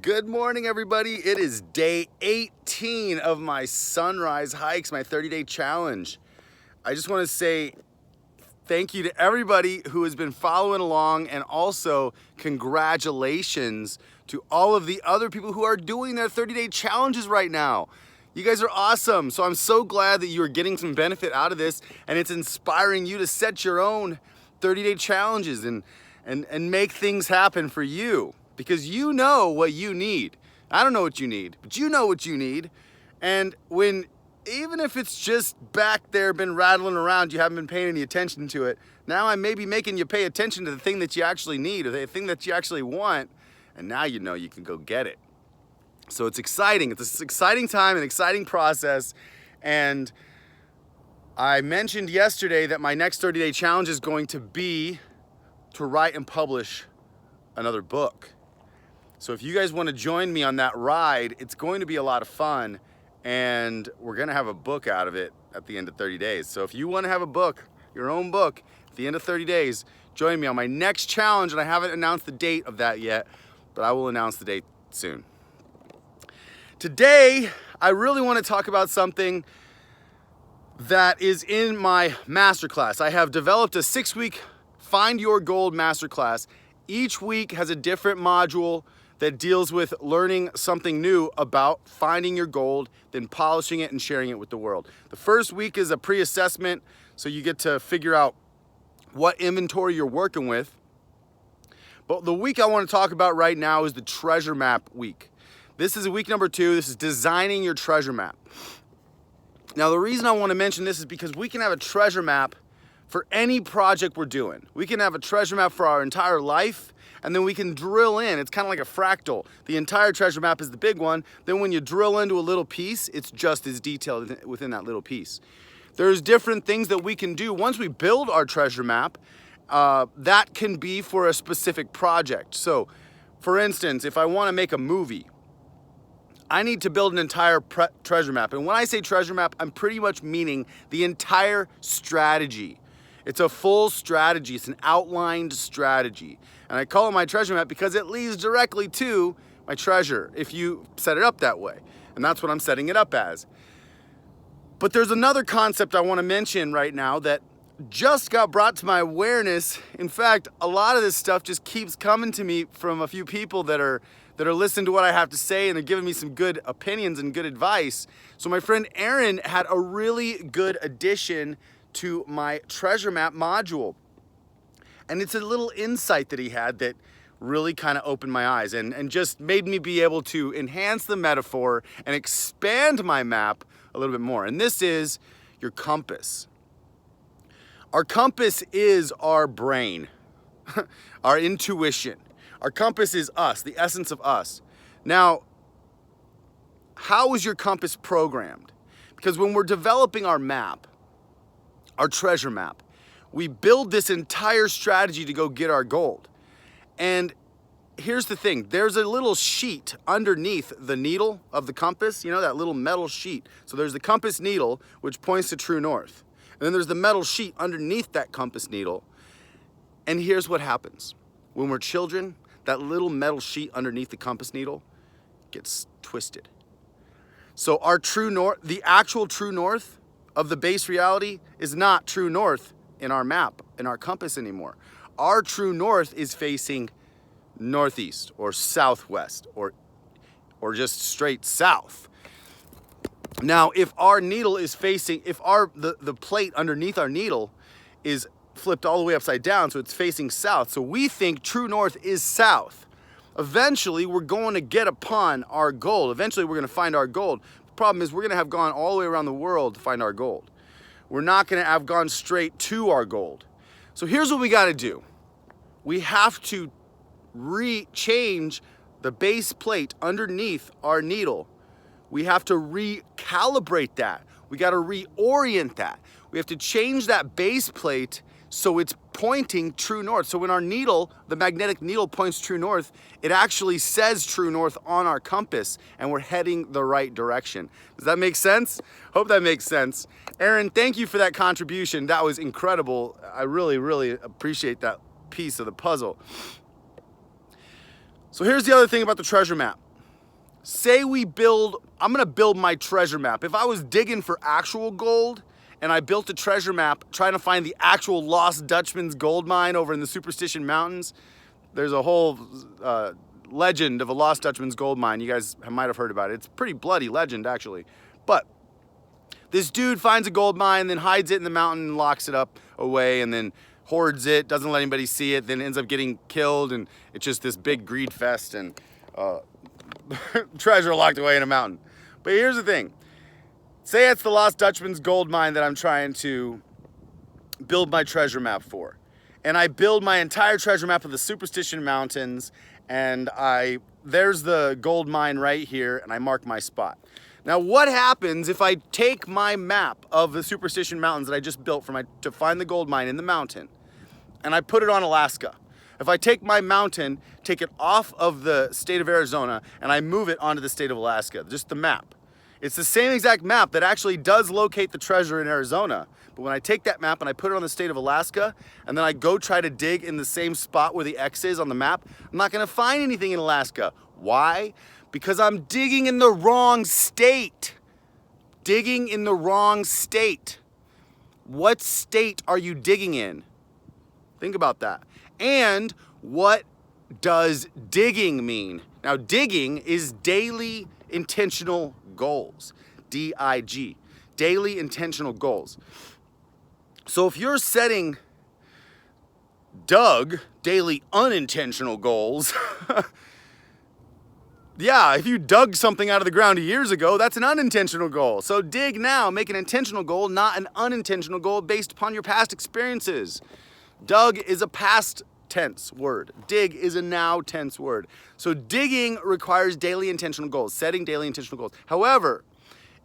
Good morning, everybody. It is day 18 of my sunrise hikes, my 30-day challenge. I just want to say thank you to everybody who has been following along, and also congratulations to all of the other people who are doing their 30-day challenges right now. You guys are awesome. So I'm so glad that you are getting some benefit out of this, and it's inspiring you to set your own 30-day challenges and make things happen for you. Because you know what you need. I don't know what you need, but you know what you need. And even if it's just back there, been rattling around, you haven't been paying any attention to it, now I may be making you pay attention to the thing that you actually need, or the thing that you actually want, and now you know you can go get it. So it's exciting. It's an exciting time, an exciting process. And I mentioned yesterday that my next 30-day challenge is going to be to write and publish another book. So if you guys want to join me on that ride, it's going to be a lot of fun, and we're going to have a book out of it at the end of 30 days. So if you want to have a book, your own book, at the end of 30 days, join me on my next challenge, and I haven't announced the date of that yet, but I will announce the date soon. Today, I really want to talk about something that is in my masterclass. I have developed a 6-week Find Your Gold masterclass. Each week has a different module that deals with learning something new about finding your gold, then polishing it and sharing it with the world. The first week is a pre-assessment, so you get to figure out what inventory you're working with. But the week I want to talk about right now is the treasure map week. This is week number 2. This is designing your treasure map. Now, the reason I want to mention this is because we can have a treasure map for any project we're doing. We can have a treasure map for our entire life, and then we can drill in. It's kind of like a fractal. The entire treasure map is the big one. Then when you drill into a little piece, it's just as detailed within that little piece. There's different things that we can do. Once we build our treasure map, that can be for a specific project. So, for instance, if I want to make a movie, I need to build an entire treasure map. And when I say treasure map, I'm pretty much meaning the entire strategy. It's a full strategy. It's an outlined strategy. And I call it my treasure map because it leads directly to my treasure if you set it up that way. And that's what I'm setting it up as. But there's another concept I want to mention right now that just got brought to my awareness. In fact, a lot of this stuff just keeps coming to me from a few people that are listening to what I have to say, and they're giving me some good opinions and good advice. So my friend Aaron had a really good addition to my treasure map module. And it's a little insight that he had that really kind of opened my eyes and just made me be able to enhance the metaphor and expand my map a little bit more. And this is your compass. Our compass is our brain, our intuition. Our compass is us, the essence of us. Now, how is your compass programmed? Because when we're developing our map, our treasure map, we build this entire strategy to go get our gold. And here's the thing, there's a little sheet underneath the needle of the compass, you know, that little metal sheet. So there's the compass needle, which points to true north. And then there's the metal sheet underneath that compass needle. And here's what happens. When we're children, that little metal sheet underneath the compass needle gets twisted. So our true north, the actual true north of the base reality, is not true north in our map, in our compass anymore. Our true north is facing northeast or southwest or just straight south. Now, if our needle is facing, if the plate underneath our needle is flipped all the way upside down, so it's facing south, so we think true north is south. Eventually, we're going to get upon our gold. Eventually, we're going to find our gold. The problem is we're going to have gone all the way around the world to find our gold. We're not going to have gone straight to our gold. So here's what we got to do. We have to change the base plate underneath our needle. We have to recalibrate that. We got to reorient that. We have to change that base plate so it's pointing true north. So when our needle, the magnetic needle, points true north, it actually says true north on our compass, and we're heading the right direction. Does that make sense? Hope that makes sense. Aaron, thank you for that contribution. That was incredible. I really, really appreciate that piece of the puzzle. So here's the other thing about the treasure map. say I'm gonna build my treasure map. If I was digging for actual gold and I built a treasure map trying to find the actual Lost Dutchman's gold mine over in the Superstition Mountains, there's a whole legend of a Lost Dutchman's gold mine. You guys might have heard about it. It's a pretty bloody legend, actually. But this dude finds a gold mine, then hides it in the mountain and locks it up away, and then hoards it, doesn't let anybody see it, then ends up getting killed, and it's just this big greed fest and treasure locked away in a mountain. But here's the thing. Say it's the Lost Dutchman's gold mine that I'm trying to build my treasure map for. And I build my entire treasure map of the Superstition Mountains, and there's the gold mine right here, and I mark my spot. Now, what happens if I take my map of the Superstition Mountains that I just built to find the gold mine in the mountain, and I put it on Alaska? If I take my mountain, take it off of the state of Arizona, and I move it onto the state of Alaska, just the map. It's the same exact map that actually does locate the treasure in Arizona. But when I take that map and I put it on the state of Alaska, and then I go try to dig in the same spot where the X is on the map, I'm not gonna find anything in Alaska. Why? Because I'm digging in the wrong state. Digging in the wrong state. What state are you digging in? Think about that. And what does digging mean? Now, digging is daily intentional goals. D-I-G. Daily intentional goals. So if you're setting Doug daily unintentional goals, yeah, if you dug something out of the ground years ago, that's an unintentional goal. So dig now, make an intentional goal, not an unintentional goal based upon your past experiences. Dug is a past tense word. Dig is a now tense word. So digging requires daily intentional goals, setting daily intentional goals. However,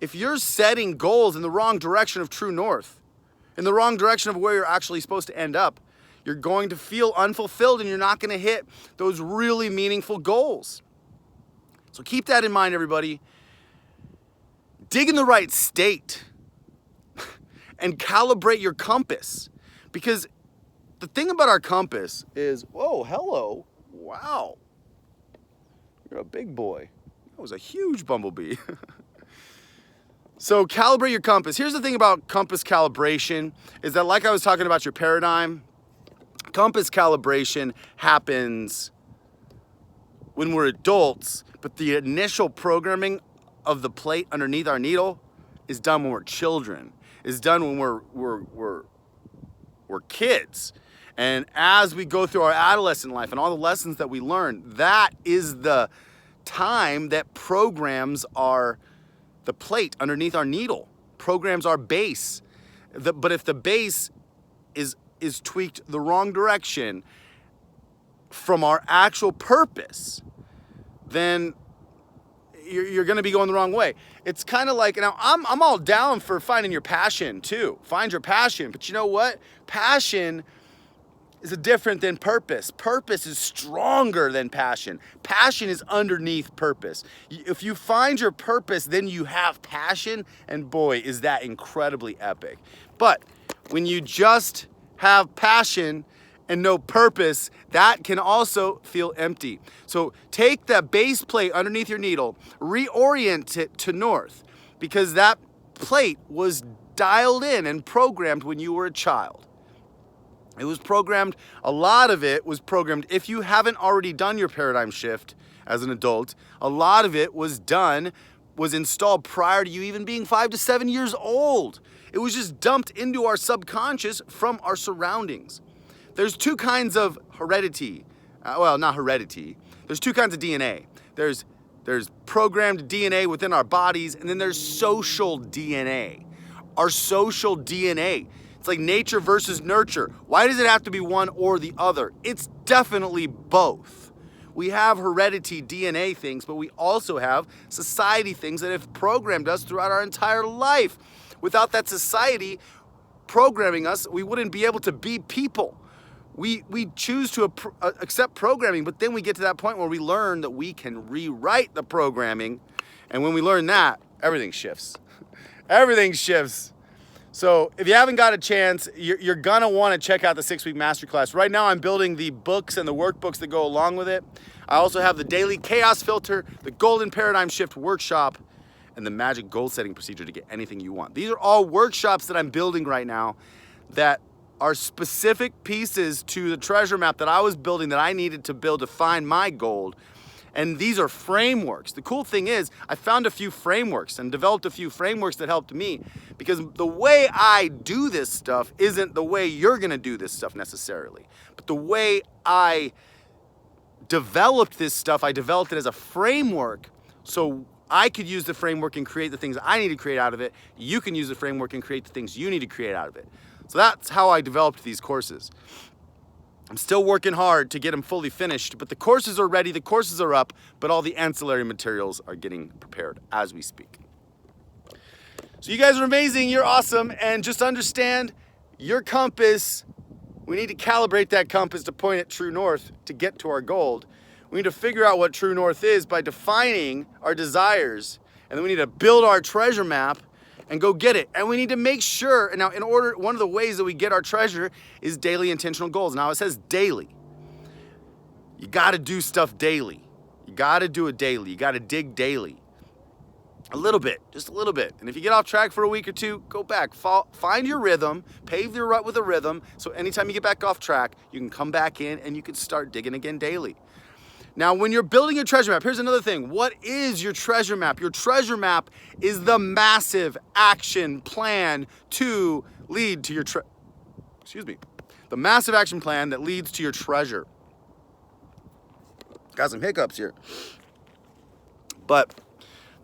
if you're setting goals in the wrong direction of true north, in the wrong direction of where you're actually supposed to end up, you're going to feel unfulfilled and you're not going to hit those really meaningful goals. So keep that in mind, everybody. Dig in the right state and calibrate your compass. Because the thing about our compass is, whoa, hello, wow. You're a big boy. That was a huge bumblebee. So calibrate your compass. Here's the thing about compass calibration is that, like I was talking about your paradigm, compass calibration happens when we're adults, but the initial programming of the plate underneath our needle is done when we're children, is done when we're kids. And as we go through our adolescent life and all the lessons that we learn, that is the time that programs the plate underneath our needle, programs our base. But if the base is tweaked the wrong direction from our actual purpose, then you're going to be going the wrong way. It's kind of like, now I'm all down for finding your passion too. Find your passion. But you know what? Passion is different than purpose. Purpose is stronger than passion. Passion is underneath purpose. If you find your purpose, then you have passion, and boy, is that incredibly epic. But when you just have passion and no purpose, that can also feel empty. So take that base plate underneath your needle, reorient it to north, because that plate was dialed in and programmed when you were a child. It was programmed, a lot of it was programmed, if you haven't already done your paradigm shift as an adult, a lot of it was installed prior to you even being 5 to 7 years old. It was just dumped into our subconscious from our surroundings. There's two kinds of heredity. Well, not heredity. There's two kinds of DNA. There's programmed DNA within our bodies, and then there's social DNA. Our social DNA. It's like nature versus nurture. Why does it have to be one or the other? It's definitely both. We have heredity DNA things, but we also have society things that have programmed us throughout our entire life. Without that society programming us, we wouldn't be able to be people. We choose to accept programming, but then we get to that point where we learn that we can rewrite the programming. And when we learn that, everything shifts. Everything shifts. So if you haven't got a chance, you're gonna want to check out the 6-week masterclass. Right now I'm building the books and the workbooks that go along with it. I also have the daily chaos filter, the golden paradigm shift workshop, and the magic goal setting procedure to get anything you want. These are all workshops that I'm building right now that are specific pieces to the treasure map that I was building that I needed to build to find my gold. And these are frameworks. The cool thing is I found a few frameworks and developed a few frameworks that helped me, because the way I do this stuff isn't the way you're gonna do this stuff necessarily. But the way I developed this stuff, I developed it as a framework so I could use the framework and create the things I need to create out of it. You can use the framework and create the things you need to create out of it. So that's how I developed these courses. I'm still working hard to get them fully finished, but the courses are ready, the courses are up, but all the ancillary materials are getting prepared as we speak. So you guys are amazing, you're awesome, and just understand your compass, we need to calibrate that compass to point it true north to get to our gold. We need to figure out what true north is by defining our desires, and then we need to build our treasure map and go get it. And we need to make sure, and now one of the ways that we get our treasure is daily intentional goals. Now it says daily. You gotta do stuff daily. You gotta do it daily. You gotta dig daily. A little bit, just a little bit. And if you get off track for a week or two, go back, find your rhythm, pave your rut with a rhythm, so anytime you get back off track, you can come back in and you can start digging again daily. Now, when you're building your treasure map, here's another thing. What is your treasure map? Your treasure map is the massive action plan to lead to your the massive action plan that leads to your treasure. Got some hiccups here. But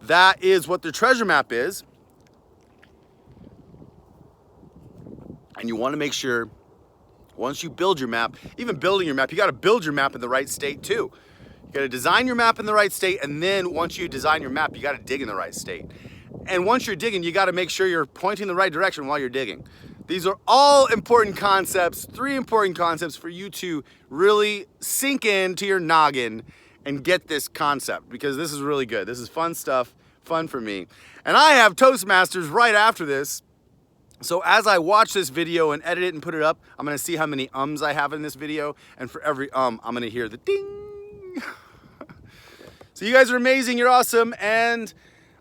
that is what the treasure map is. And you want to make sure once you build your map, even building your map, you got to build your map in the right state too. You gotta design your map in the right state, and then once you design your map, you gotta dig in the right state. And once you're digging, you gotta make sure you're pointing the right direction while you're digging. These are all important concepts, 3 important concepts for you to really sink into your noggin and get this concept, because this is really good. This is fun stuff, fun for me. And I have Toastmasters right after this. So as I watch this video and edit it and put it up, I'm gonna see how many ums I have in this video, and for every I'm gonna hear the ding. So you guys are amazing, you're awesome, and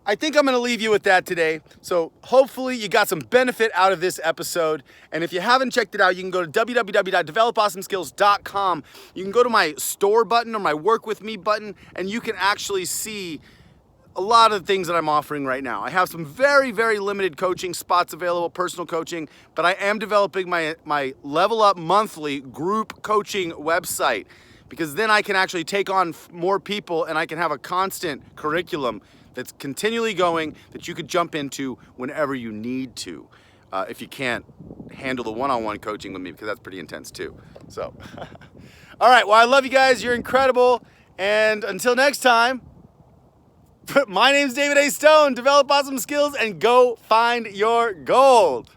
I think I'm gonna leave you with that today. So hopefully you got some benefit out of this episode, and if you haven't checked it out, you can go to www.developawesomeskills.com. You can go to my store button or my work with me button, and you can actually see a lot of the things that I'm offering right now. I have some very, very limited coaching spots available, personal coaching, but I am developing my Level Up Monthly group coaching website, because then I can actually take on more people and I can have a constant curriculum that's continually going that you could jump into whenever you need to, if you can't handle the one-on-one coaching with me, because that's pretty intense too. So, all right, well, I love you guys. You're incredible. And until next time, my name's David A. Stone. Develop awesome skills and go find your gold.